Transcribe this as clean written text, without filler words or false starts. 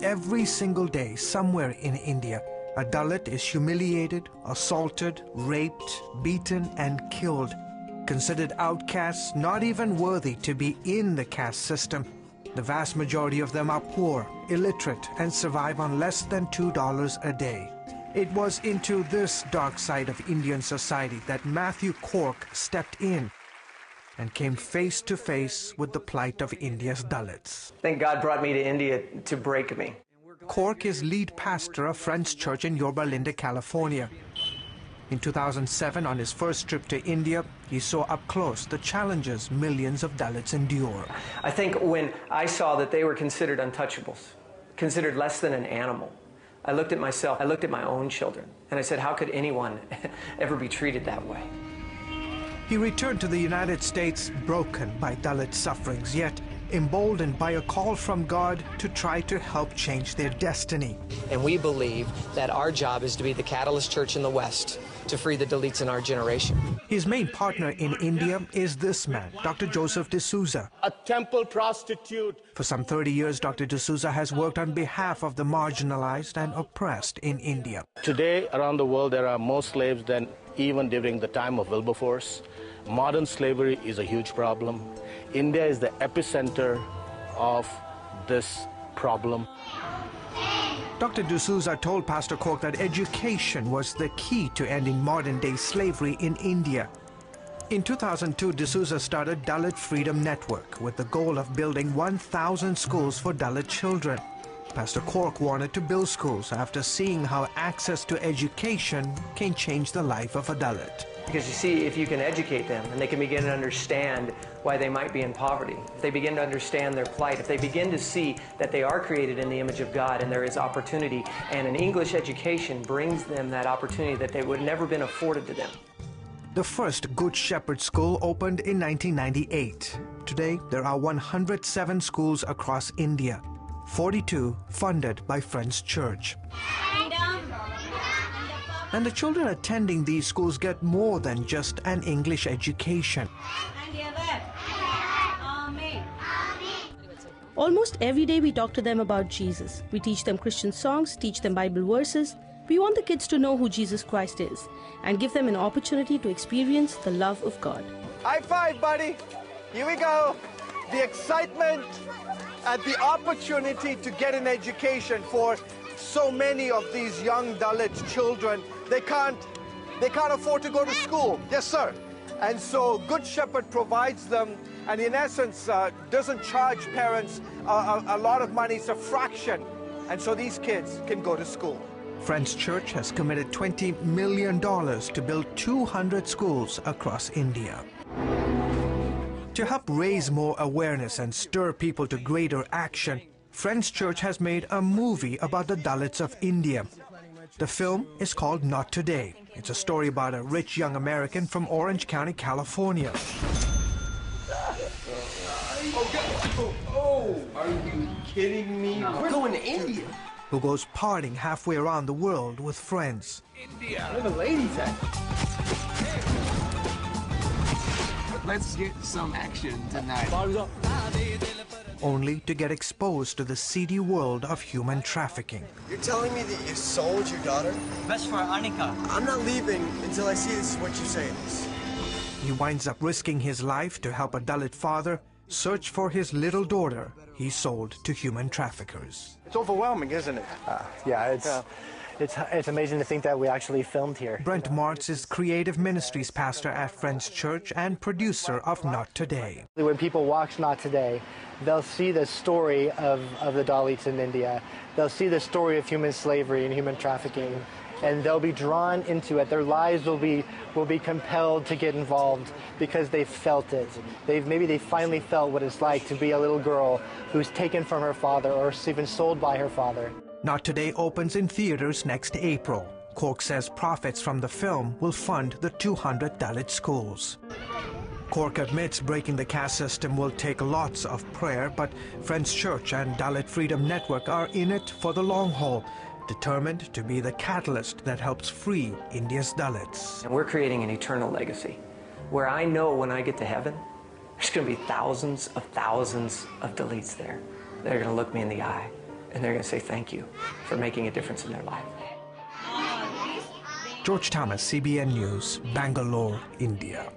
every single day, somewhere in India, a Dalit is humiliated, assaulted, raped, beaten, and killed. Considered outcasts, not even worthy to be in the caste system. The vast majority of them are poor, illiterate, and survive on less than $2 a day. It was into this dark side of Indian society that Matthew Cork stepped in and came face to face with the plight of India's Dalits. Thank God brought me to India to break me. Cork is lead pastor of Friends Church in Yorba Linda, California. In 2007, on his first trip to India, he saw up close the challenges millions of Dalits endure. I think when I saw that they were considered untouchables, considered less than an animal, I looked at myself, I looked at my own children, and I said, how could anyone ever be treated that way? He returned to the United States broken by Dalit sufferings, yet emboldened by a call from God to try to help change their destiny. And we believe that our job is to be the catalyst church in the West to free the Dalits in our generation. His main partner in India is this man, Dr. Joseph D'Souza. A temple prostitute. For some 30 years, Dr. D'Souza has worked on behalf of the marginalized and oppressed in India. Today, around the world, there are more slaves than even during the time of Wilberforce. Modern slavery is a huge problem. India is the epicenter of this problem. Dr. D'Souza told Pastor Cork that education was the key to ending modern-day slavery in India. In 2002, D'Souza started Dalit Freedom Network with the goal of building 1,000 schools for Dalit children. Pastor Cork wanted to build schools after seeing how access to education can change the life of a Dalit. Because you see, if you can educate them and they can begin to understand why they might be in poverty, if they begin to understand their plight, if they begin to see that they are created in the image of God and there is opportunity, and an English education brings them that opportunity that they would have never been afforded to them. The first Good Shepherd School opened in 1998. Today, there are 107 schools across India, 42 funded by Friends Church. And the children attending these schools get more than just an English education. Almost every day we talk to them about Jesus. We teach them Christian songs, teach them Bible verses. We want the kids to know who Jesus Christ is and give them an opportunity to experience the love of God. High five, buddy. Here we go. The excitement and the opportunity to get an education for so many of these young Dalit children. They can't afford to go to school. Yes, sir. And so Good Shepherd provides them, and in essence doesn't charge parents a lot of money. It's a fraction. And so these kids can go to school. Friends Church has committed $20 million to build 200 schools across India. To help raise more awareness and stir people to greater action, Friends Church has made a movie about the Dalits of India. The film is called Not Today. It's a story about a rich young American from Orange County, California. Oh, are you kidding me? We're going to India. Who goes partying halfway around the world with friends. India. Where the ladies at? Let's get some action tonight. Only to get exposed to the seedy world of human trafficking. You're telling me that you sold your daughter? Best for Anika. I'm not leaving until I see this is what you're saying. He winds up risking his life to help a Dalit father search for his little daughter he sold to human traffickers. It's overwhelming, isn't it? It's amazing to think that we actually filmed here. Brent Martz is Creative Ministries pastor at Friends Church and producer of Not Today. When people watch Not Today, they'll see the story of the Dalits in India. They'll see the story of human slavery and human trafficking, and they'll be drawn into it. Their lives will be compelled to get involved because they've felt it. Maybe they finally felt what it's like to be a little girl who's taken from her father or even sold by her father. Not Today opens in theaters next April. Cork says profits from the film will fund the 200 Dalit schools. Cork admits breaking the caste system will take lots of prayer, but Friends Church and Dalit Freedom Network are in it for the long haul, determined to be the catalyst that helps free India's Dalits. And we're creating an eternal legacy where I know when I get to heaven, there's going to be thousands of Dalits there. They're going to look me in the eye and they're going to say thank you for making a difference in their life. George Thomas, CBN News, Bangalore, India.